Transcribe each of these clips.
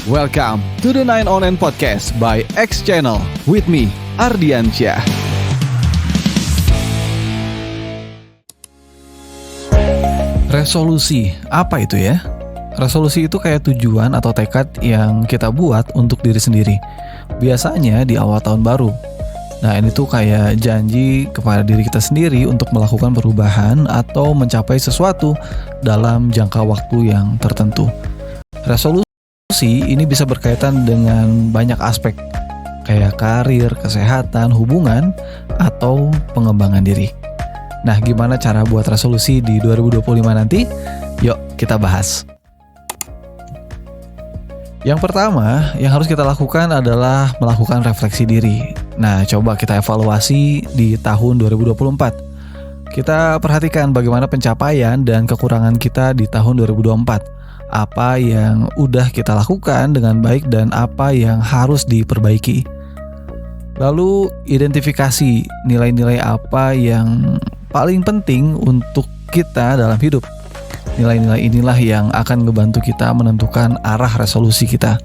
Welcome to the 9 on N Podcast by X Channel with me, Ardiansyah. Resolusi, apa itu ya? Resolusi itu kayak tujuan atau tekad yang kita buat untuk diri sendiri. Biasanya di awal tahun baru. Nah, ini tuh kayak janji kepada diri kita sendiri untuk melakukan perubahan atau mencapai sesuatu dalam jangka waktu yang tertentu. Resolusi ini bisa berkaitan dengan banyak aspek, kayak karir, kesehatan, hubungan, atau pengembangan diri. Nah, gimana cara buat resolusi di 2025 nanti? Yuk, kita bahas. Yang pertama, yang harus kita lakukan adalah melakukan refleksi diri. Nah, coba kita evaluasi di tahun 2024. Kita perhatikan bagaimana pencapaian dan kekurangan kita di tahun 2024. Apa yang udah kita lakukan dengan baik dan apa yang harus diperbaiki. Lalu, identifikasi nilai-nilai apa yang paling penting untuk kita dalam hidup. Nilai-nilai inilah yang akan ngebantu kita menentukan arah resolusi kita.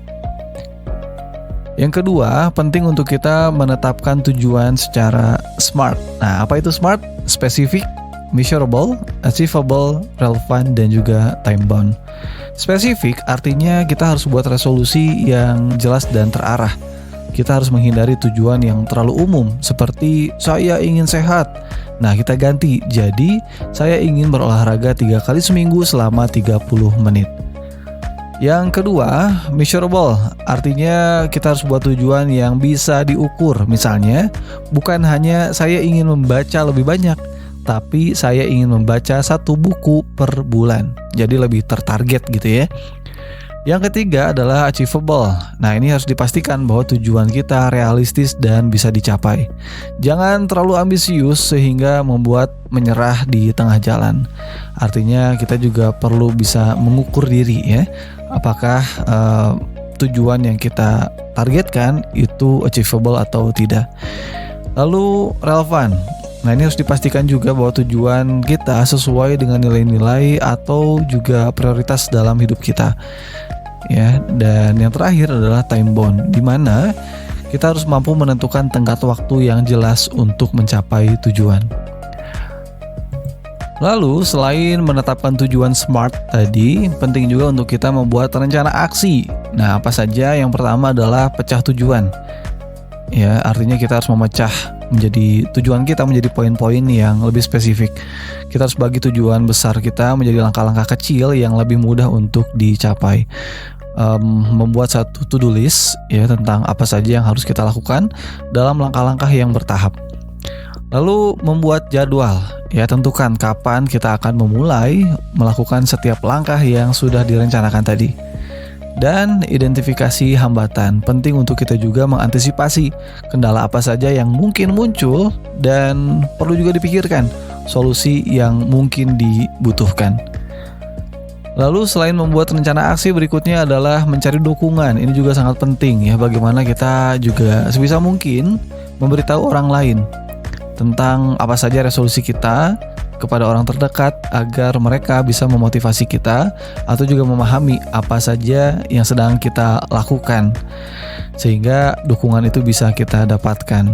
Yang kedua, penting untuk kita menetapkan tujuan secara SMART. Nah, apa itu SMART? Specific, measurable, achievable, relevant, dan juga time bound. Spesifik artinya kita harus buat resolusi yang jelas dan terarah. Kita harus menghindari tujuan yang terlalu umum, seperti saya ingin sehat. Nah, kita ganti jadi saya ingin berolahraga 3 kali seminggu selama 30 menit. Yang kedua, measurable, artinya kita harus buat tujuan yang bisa diukur. Misalnya, bukan hanya saya ingin membaca lebih banyak, tapi saya ingin membaca 1 buku per bulan. Jadi lebih tertarget gitu ya. Yang ketiga adalah achievable. Nah, ini harus dipastikan bahwa tujuan kita realistis dan bisa dicapai. Jangan terlalu ambisius sehingga membuat menyerah di tengah jalan. Artinya kita juga perlu bisa mengukur diri ya. Apakah tujuan yang kita targetkan itu achievable atau tidak. Lalu relevan. Nah, ini harus dipastikan juga bahwa tujuan kita sesuai dengan nilai-nilai atau juga prioritas dalam hidup kita. Ya, dan yang terakhir adalah time bound, di mana kita harus mampu menentukan tenggat waktu yang jelas untuk mencapai tujuan. Lalu, selain menetapkan tujuan SMART tadi, penting juga untuk kita membuat rencana aksi. Nah, apa saja? Yang pertama adalah pecah tujuan. Ya, artinya kita harus memecah menjadi tujuan kita menjadi poin-poin yang lebih spesifik. Kita harus bagi tujuan besar kita menjadi langkah-langkah kecil yang lebih mudah untuk dicapai. Membuat satu to-do list ya tentang apa saja yang harus kita lakukan dalam langkah-langkah yang bertahap. Lalu membuat jadwal, ya tentukan kapan kita akan memulai melakukan setiap langkah yang sudah direncanakan tadi. Dan identifikasi hambatan, penting untuk kita juga mengantisipasi kendala apa saja yang mungkin muncul dan perlu juga dipikirkan solusi yang mungkin dibutuhkan. Lalu selain membuat rencana aksi, berikutnya adalah mencari dukungan. Ini juga sangat penting ya, bagaimana kita juga sebisa mungkin memberitahu orang lain tentang apa saja resolusi kita kepada orang terdekat agar mereka bisa memotivasi kita atau juga memahami apa saja yang sedang kita lakukan sehingga dukungan itu bisa kita dapatkan.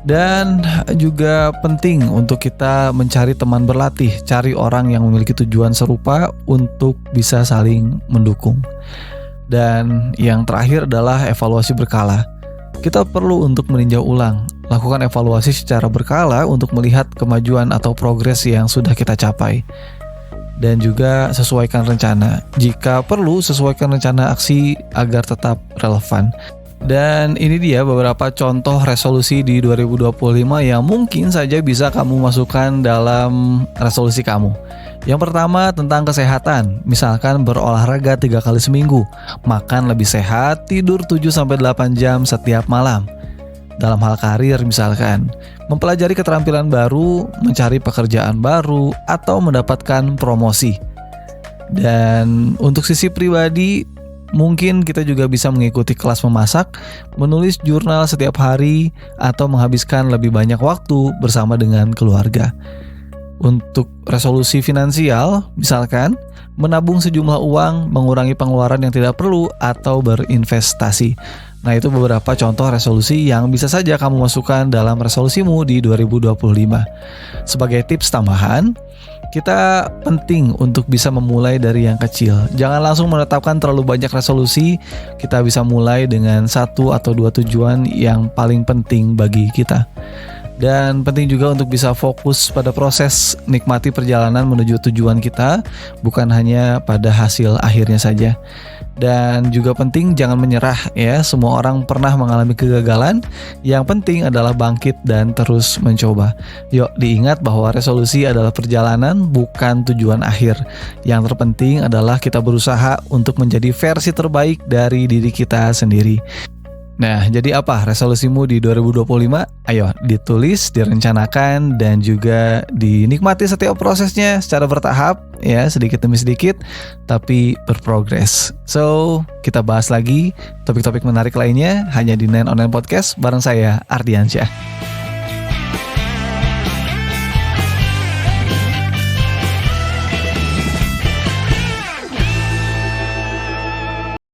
Dan juga penting untuk kita mencari teman berlatih, cari orang yang memiliki tujuan serupa untuk bisa saling mendukung. Dan yang terakhir adalah evaluasi berkala. Kita perlu untuk meninjau ulang, lakukan evaluasi secara berkala untuk melihat kemajuan atau progres yang sudah kita capai. Dan juga sesuaikan rencana. Jika perlu, sesuaikan rencana aksi agar tetap relevan. Dan ini dia beberapa contoh resolusi di 2025 yang mungkin saja bisa kamu masukkan dalam resolusi kamu. Yang pertama tentang kesehatan, misalkan berolahraga 3 kali seminggu, makan lebih sehat, tidur 7-8 jam setiap malam. Dalam hal karir misalkan, mempelajari keterampilan baru, mencari pekerjaan baru, atau mendapatkan promosi. Dan untuk sisi pribadi, mungkin kita juga bisa mengikuti kelas memasak, menulis jurnal setiap hari, atau menghabiskan lebih banyak waktu bersama dengan keluarga. Untuk resolusi finansial, misalkan menabung sejumlah uang, mengurangi pengeluaran yang tidak perlu, atau berinvestasi. Nah, itu beberapa contoh resolusi yang bisa saja kamu masukkan dalam resolusimu di 2025. Sebagai tips tambahan, kita penting untuk bisa memulai dari yang kecil. Jangan langsung menetapkan terlalu banyak resolusi. Kita bisa mulai dengan 1 atau 2 tujuan yang paling penting bagi kita. Dan penting juga untuk bisa fokus pada proses, nikmati perjalanan menuju tujuan kita, bukan hanya pada hasil akhirnya saja. Dan juga penting jangan menyerah ya, semua orang pernah mengalami kegagalan. Yang penting adalah bangkit dan terus mencoba. Yuk diingat bahwa resolusi adalah perjalanan, bukan tujuan akhir. Yang terpenting adalah kita berusaha untuk menjadi versi terbaik dari diri kita sendiri. Nah, jadi apa resolusimu di 2025? Ayo ditulis, direncanakan, dan juga dinikmati setiap prosesnya secara bertahap, ya, sedikit demi sedikit, tapi berprogres. So, kita bahas lagi topik-topik menarik lainnya hanya di Nine Online Podcast bareng saya, Ardiansyah.